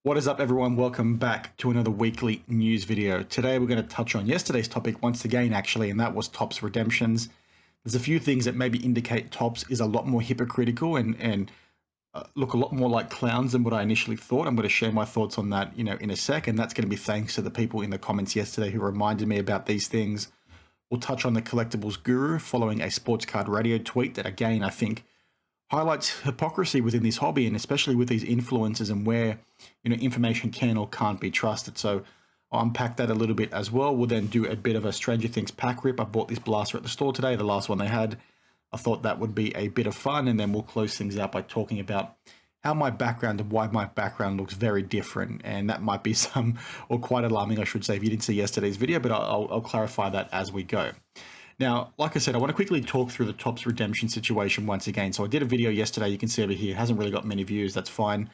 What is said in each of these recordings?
What is up, everyone? Welcome back to another weekly news video. Today we're going to touch on yesterday's topic once again, actually, and that was Topps redemptions. There's a few things that maybe indicate Topps is a lot more hypocritical and look a lot more like clowns than what I initially thought. I'm going to share my thoughts on that, in a sec, and that's going to be thanks to the people in the comments yesterday who reminded me about these things. We'll touch on the collectibles guru following a sports card radio tweet that, again, I think highlights hypocrisy within this hobby, and especially with these influencers and where information can or can't be trusted. So I'll unpack that a little bit as well. We'll then do a bit of a Stranger Things pack rip. I bought this blaster at the store today, the last one they had. I thought that would be a bit of fun, and then we'll close things out by talking about how my background and why my background looks very different, and that might be or quite alarming, I should say, if you didn't see yesterday's video, but I'll clarify that as we go. Now, like I said, I want to quickly talk through the Topps redemption situation once again. So I did a video yesterday, you can see over here, it hasn't really got many views, that's fine.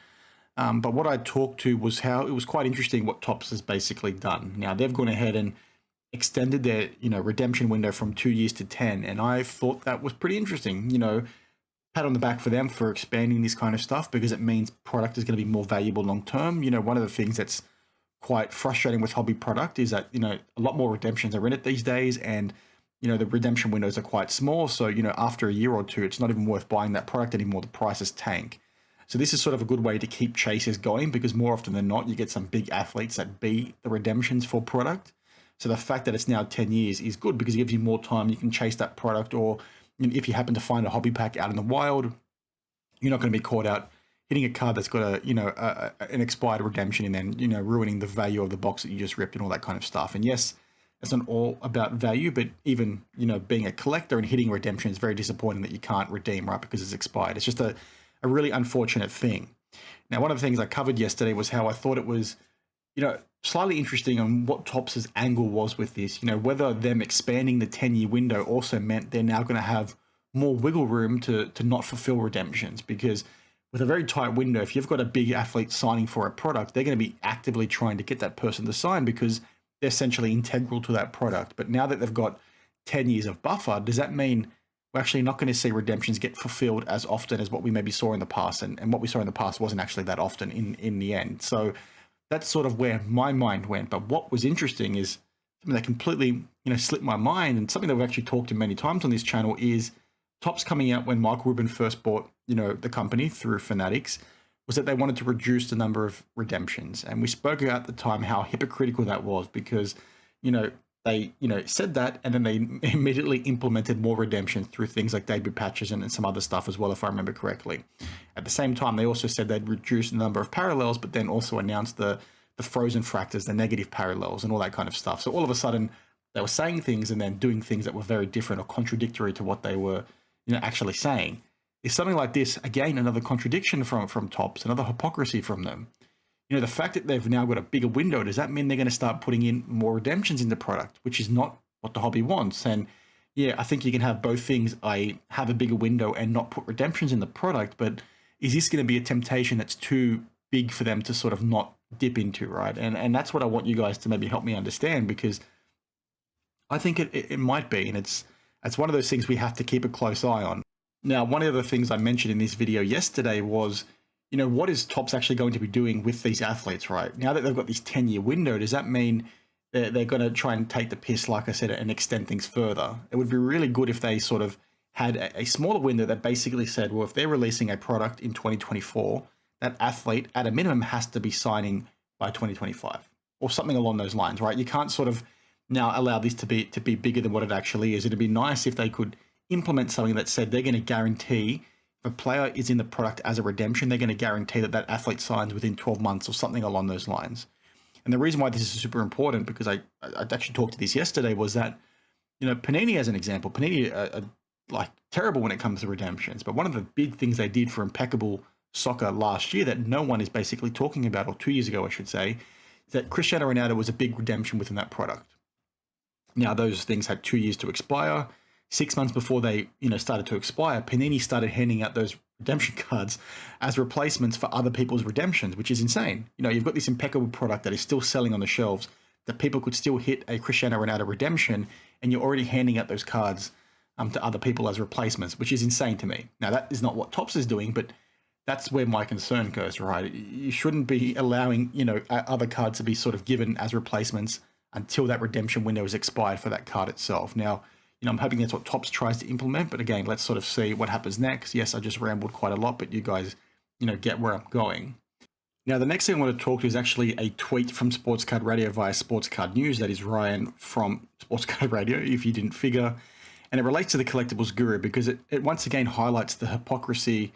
But what I talked to was how it was quite interesting what Topps has basically done. Now, they've gone ahead and extended their redemption window from 2 years to 10, and I thought that was pretty interesting. Pat on the back for them for expanding this kind of stuff, because it means product is going to be more valuable long term. One of the things that's quite frustrating with hobby product is that a lot more redemptions are in it these days, and the redemption windows are quite small. So, after a year or two, it's not even worth buying that product anymore. The prices tank. So this is sort of a good way to keep chasers going, because more often than not, you get some big athletes that beat the redemptions for product. So the fact that it's now 10 years is good, because it gives you more time. You can chase that product, or if you happen to find a hobby pack out in the wild, you're not going to be caught out hitting a card that's got an expired redemption and then, ruining the value of the box that you just ripped and all that kind of stuff. And yes, it's not all about value, but even, being a collector and hitting redemption is very disappointing that you can't redeem, right, because it's expired. It's just a really unfortunate thing. Now, one of the things I covered yesterday was how I thought it was, slightly interesting on what Topps' angle was with this, whether them expanding the 10-year window also meant they're now going to have more wiggle room to not fulfill redemptions, because with a very tight window, if you've got a big athlete signing for a product, they're going to be actively trying to get that person to sign because they're essentially integral to that product. But now that they've got 10 years of buffer, does that mean we're actually not going to see redemptions get fulfilled as often as what we maybe saw in the past? And what we saw in the past wasn't actually that often in the end. So that's sort of where my mind went. But what was interesting is something that completely, slipped my mind, and something that we've actually talked to many times on this channel is Topps coming out when Michael Rubin first bought, the company through Fanatics, was that they wanted to reduce the number of redemptions. And we spoke at the time how hypocritical that was, because, they, said that, and then they immediately implemented more redemptions through things like debut patches and some other stuff as well, if I remember correctly. At the same time, they also said they'd reduce the number of parallels, but then also announced the frozen fractors, the negative parallels, and all that kind of stuff. So all of a sudden, they were saying things and then doing things that were very different or contradictory to what they were, actually saying. Is something like this, again, another contradiction from Topps, another hypocrisy from them. The fact that they've now got a bigger window, does that mean they're going to start putting in more redemptions in the product, which is not what the hobby wants? And yeah, I think you can have both things. I have a bigger window and not put redemptions in the product, but is this going to be a temptation that's too big for them to sort of not dip into, right? And that's what I want you guys to maybe help me understand, because I think it might be, and it's one of those things we have to keep a close eye on. Now, one of the things I mentioned in this video yesterday was, what is Topps actually going to be doing with these athletes, right? Now that they've got this 10-year window, does that mean they're going to try and take the piss, like I said, and extend things further? It would be really good if they sort of had a smaller window that basically said, well, if they're releasing a product in 2024, that athlete at a minimum has to be signing by 2025 or something along those lines, right? You can't sort of now allow this to be bigger than what it actually is. It'd be nice if they could implement something that said they're going to guarantee if a player is in the product as a redemption, they're going to guarantee that athlete signs within 12 months or something along those lines. And the reason why this is super important, because I actually talked to this yesterday, was that, Panini as an example, Panini are like terrible when it comes to redemptions. But one of the big things they did for Impeccable Soccer last year that no one is basically talking about, or 2 years ago, I should say, is that Cristiano Ronaldo was a big redemption within that product. Now, those things had 2 years to expire. 6 months before they, started to expire, Panini started handing out those redemption cards as replacements for other people's redemptions, which is insane. You've got this impeccable product that is still selling on the shelves, that people could still hit a Cristiano Ronaldo redemption, and you're already handing out those cards to other people as replacements, which is insane to me. Now, that is not what Topps is doing, but That's where my concern goes, right? You shouldn't be allowing, other cards to be sort of given as replacements until that redemption window is expired for that card itself. Now, I'm hoping that's what Topps tries to implement, but again, let's sort of see what happens next. Yes, I just rambled quite a lot, but you guys, get where I'm going. Now, the next thing I want to talk to is actually a tweet from Sports Card Radio via Sports Card News. That is Ryan from Sports Card Radio, if you didn't figure. And it relates to the collectibles guru because it once again highlights the hypocrisy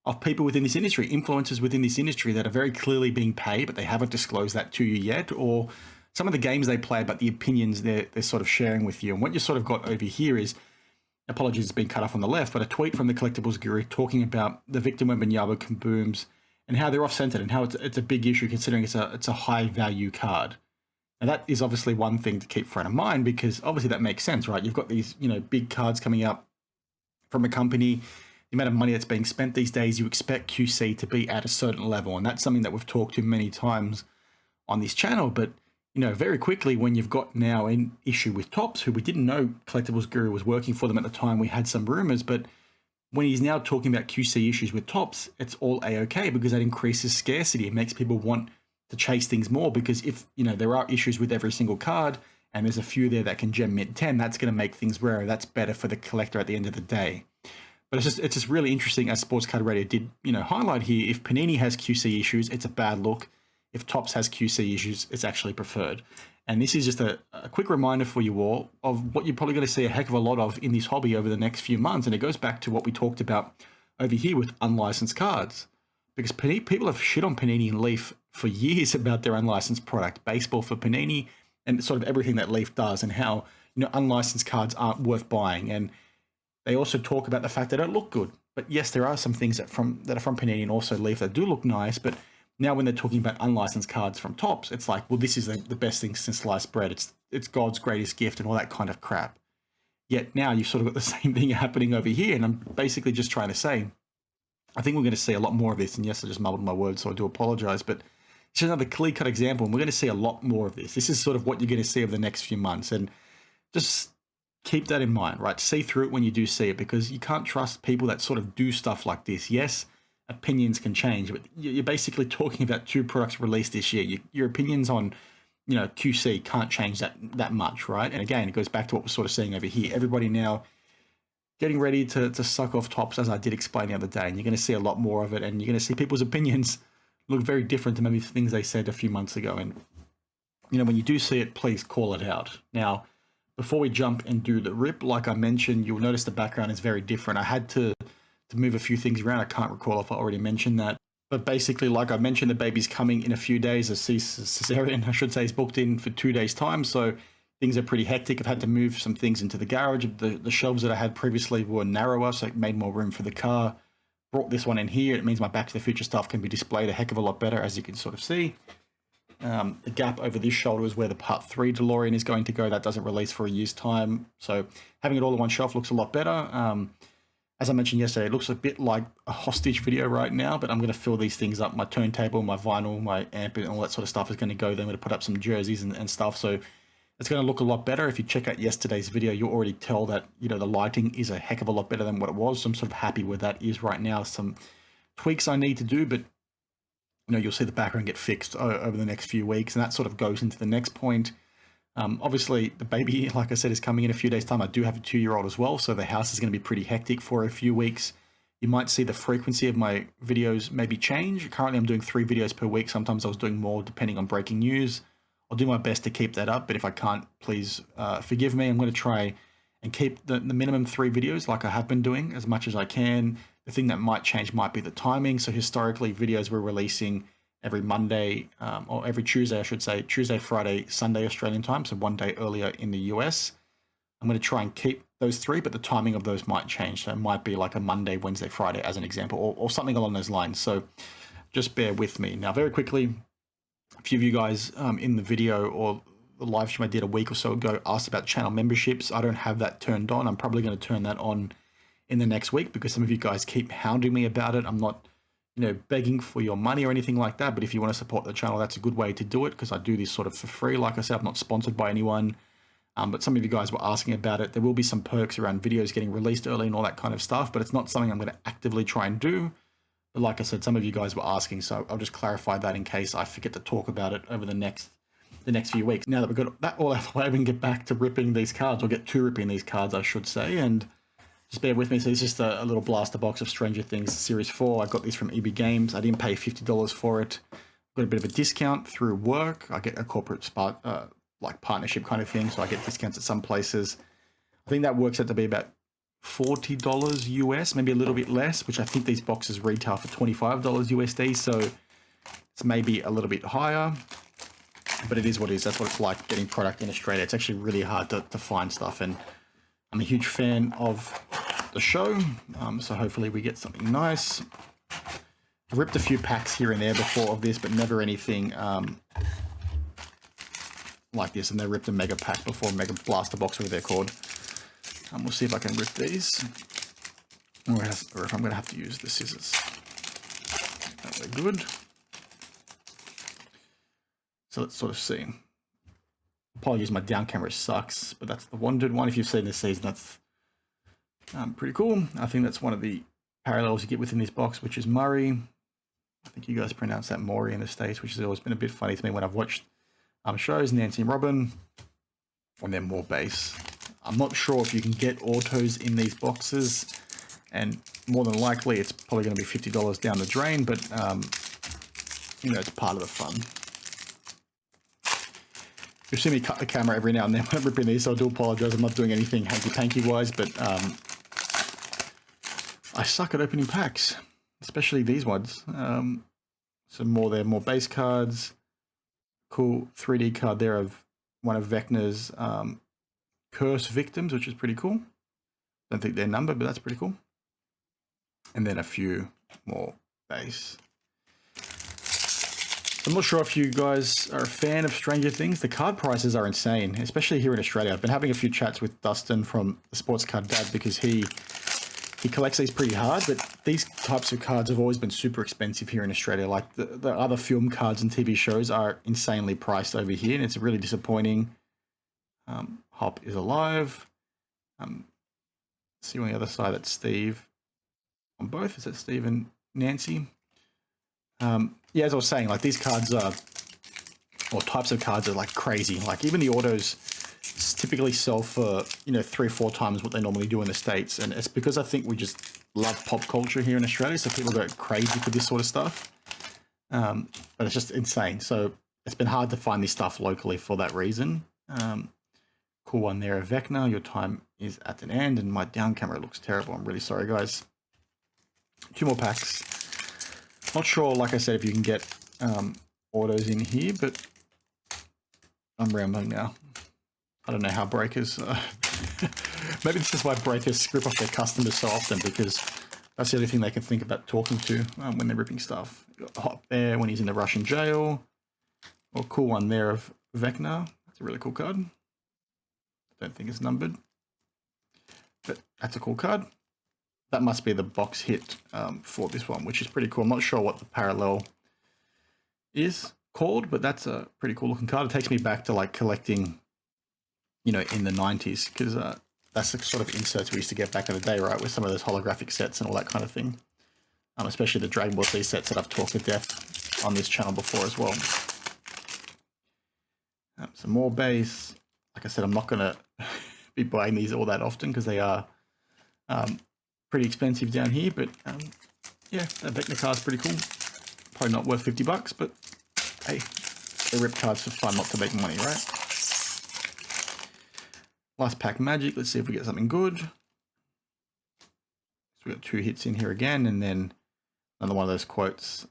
of people within this industry, influencers within this industry that are very clearly being paid, but they haven't disclosed that to you yet, or some of the games they play, but the opinions they're sort of sharing with you. And what you sort of got over here is, apologies, it's been cut off on the left, but a tweet from the collectibles guru talking about the Victor Wembanyama Kabooms and how they're off-centered and how it's a big issue considering it's a high-value card. Now, that is obviously one thing to keep front of mind because obviously that makes sense, right? You've got these, big cards coming up from a company. The amount of money that's being spent these days, you expect QC to be at a certain level. And that's something that we've talked to many times on this channel. But, very quickly when you've got now an issue with Topps, who we didn't know Collectibles Guru was working for them at the time, we had some rumors, but when he's now talking about QC issues with Topps, it's all A-OK because that increases scarcity. It makes people want to chase things more because if, there are issues with every single card and there's a few there that can gem mid 10, that's going to make things rarer. That's better for the collector at the end of the day. But it's just really interesting, as Sports Card Radio did, highlight here. If Panini has QC issues, it's a bad look. If Topps has QC issues, it's actually preferred. And this is just a quick reminder for you all of what you're probably going to see a heck of a lot of in this hobby over the next few months. And it goes back to what we talked about over here with unlicensed cards. Because people have shit on Panini and Leaf for years about their unlicensed product, baseball for Panini, and sort of everything that Leaf does, and how unlicensed cards aren't worth buying. And they also talk about the fact they don't look good. But yes, there are some things that are from Panini and also Leaf that do look nice. But now when they're talking about unlicensed cards from Topps, it's like, well, this is the best thing since sliced bread. It's God's greatest gift and all that kind of crap. Yet now you've sort of got the same thing happening over here. And I'm basically just trying to say, I think we're going to see a lot more of this. And yes, I just mumbled my words, so I do apologize. But it's another clear-cut example, and we're going to see a lot more of this. This is sort of what you're going to see over the next few months. And just keep that in mind, right? See through it when you do see it, because you can't trust people that sort of do stuff like this. Yes, opinions can change, but you're basically talking about 2 products released this year. Your opinions on, QC can't change that much, right? And again, it goes back to what we're sort of seeing over here. Everybody now getting ready to suck off Topps, as I did explain the other day, and you're going to see a lot more of it, and you're going to see people's opinions look very different to maybe things they said a few months ago. And, when you do see it, please call it out. Now, before we jump and do the rip, like I mentioned, you'll notice the background is very different. I had to move a few things around. I can't recall if I already mentioned that. But basically, like I mentioned, the baby's coming in a few days. A cesarean, I should say, is booked in for 2 days' time. So things are pretty hectic. I've had to move some things into the garage. The shelves that I had previously were narrower, so it made more room for the car. Brought this one in here. It means my Back to the Future stuff can be displayed a heck of a lot better, as you can sort of see. The gap over this shoulder is where the Part 3 DeLorean is going to go. That doesn't release for a year's time. So having it all on one shelf looks a lot better. As I mentioned yesterday, it looks a bit like a hostage video right now, but I'm going to fill these things up. My turntable, my vinyl, my amp, and all that sort of stuff is going to go there. I'm going to put up some jerseys and stuff. So it's going to look a lot better. If you check out yesterday's video, you'll already tell that, the lighting is a heck of a lot better than what it was. So I'm sort of happy where that is right now. Some tweaks I need to do, but you'll see the background get fixed over the next few weeks, and that sort of goes into the next point. Obviously, the baby, like I said, is coming in a few days' time. I do have a 2-year-old as well, so the house is going to be pretty hectic for a few weeks. You might see the frequency of my videos maybe change. Currently, I'm doing 3 videos per week. Sometimes I was doing more depending on breaking news. I'll do my best to keep that up, but if I can't, please forgive me. I'm going to try and keep the minimum 3 videos like I have been doing as much as I can. The thing that might change might be the timing. So historically, videos were releasing every Monday, or every Tuesday, I should say, Tuesday, Friday, Sunday, Australian time, so 1 day earlier in the US. I'm going to try and keep those 3, but the timing of those might change. So it might be like a Monday, Wednesday, Friday as an example, or something along those lines. So just bear with me. Now, very quickly, a few of you guys in the video or the live stream I did a week or so ago asked about channel memberships. I don't have that turned on. I'm probably going to turn that on in the next week because some of you guys keep hounding me about it. I'm not begging for your money or anything like that. But if you want to support the channel, that's a good way to do it because I do this sort of for free. Like I said, I'm not sponsored by anyone. But some of you guys were asking about it. There will be some perks around videos getting released early and all that kind of stuff, but it's not something I'm going to actively try and do. But like I said, some of you guys were asking, so I'll just clarify that in case I forget to talk about it over the next few weeks. Now that we've got that all out of the way, we can get back to ripping these cards, or get to ripping these cards, I should say. And just bear with me. So it's just a little blaster box of Stranger Things Series 4. I got these from EB Games. I didn't pay $50 for it. Got a bit of a discount through work. I get a corporate like partnership kind of thing, so I get discounts at some places. I think that works out to be about $40 US, maybe a little bit less, which I think these boxes retail for $25 USD. So it's maybe a little bit higher, but it is what it is. That's what it's like getting product in Australia. It's actually really hard to find stuff, and I'm a huge fan of the show, so hopefully we get something nice. I ripped a few packs here and there before of this, but never anything like this. And they ripped a mega pack before, mega blaster box, whatever they're called. We'll see if I can rip these, or if I'm going to have to use the scissors. They're good. So let's sort of see. Apologies, my down camera sucks, but that's the Wandered one. If you've seen this season, that's pretty cool. I think that's one of the parallels you get within this box, which is Murray. I think you guys pronounce that Maury in the States, which has always been a bit funny to me when I've watched shows. Nancy and Robin, and then more base. I'm not sure if you can get autos in these boxes, and more than likely it's probably going to be $50 down the drain, but you know, it's part of the fun. You'll see me cut the camera every now and then when I'm ripping these, so I do apologize. I'm not doing anything hanky-panky wise, but I suck at opening packs, especially these ones. So they're more base cards. Cool 3D card there of one of Vecna's Curse Victims, which is pretty cool. Don't think they're numbered, but that's pretty cool. And then a few more base. I'm not sure if you guys are a fan of Stranger Things. The card prices are insane, especially here in Australia. I've been having a few chats with Dustin from the Sports Card Dad, because he collects these pretty hard, but these types of cards have always been super expensive here in Australia. Like the other film cards and TV shows are insanely priced over here, and it's really disappointing. Hop is alive. See on the other side, that's Steve. On both, is that Steve and Nancy? Yeah, as I was saying, like these cards are, or types of cards are like crazy. Like even the autos typically sell for, you know, 3 or 4 times what they normally do in the States. And it's because I think we just love pop culture here in Australia. So people go crazy for this sort of stuff. But it's just insane. So it's been hard to find this stuff locally for that reason. Cool one there, Vecna. Your time is at an end, and my down camera looks terrible. I'm really sorry, guys. 2 more packs. Not sure, like I said, if you can get autos in here, but I'm rambling now. I don't know how breakers... maybe this is why breakers script off their customers so often, because that's the only thing they can think about talking to when they're ripping stuff. You got Hop there when he's in the Russian jail. Or cool one there of Vecna. That's a really cool card. Don't think it's numbered, but that's a cool card. That must be the box hit for this one, which is pretty cool. I'm not sure what the parallel is called, but that's a pretty cool looking card. It takes me back to like collecting, you know, in the 90s, because that's the sort of inserts we used to get back in the day, right, with some of those holographic sets and all that kind of thing. Especially the Dragon Ball Z sets that I've talked to death on this channel before as well. Some more base. Like I said, I'm not going to be buying these all that often because they are pretty expensive down here. But yeah, that Vecna card's pretty cool. Probably not worth $50, but hey, they rip cards for fun, not to make money, right? Last pack magic. Let's see if we get something good. So we got 2 hits in here again, and then another one of those quotes.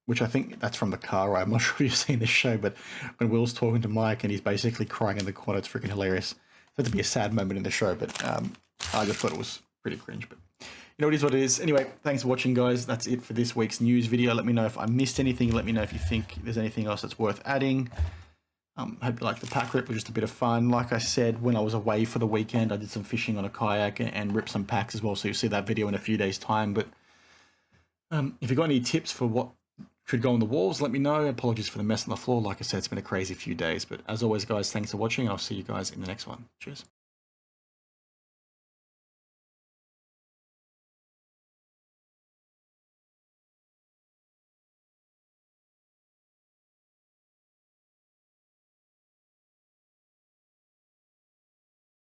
Which I think that's from the car ride. I'm not sure if you've seen this show, but when Will's talking to Mike and he's basically crying in the corner, it's freaking hilarious. It's had to be a sad moment in the show, but I just thought it was pretty cringe. But you know, it is what it is. Anyway, thanks for watching, guys. That's it for this week's news video. Let me know if I missed anything. Let me know if you think there's anything else that's worth adding. Hope you like the pack rip. It was just a bit of fun. Like I said, when I was away for the weekend, I did some fishing on a kayak and ripped some packs as well. So you'll see that video in a few days' time. But if you've got any tips for what should go on the walls, let me know. Apologies for the mess on the floor. Like I said, it's been a crazy few days. But as always, guys, thanks for watching, and I'll see you guys in the next one. Cheers.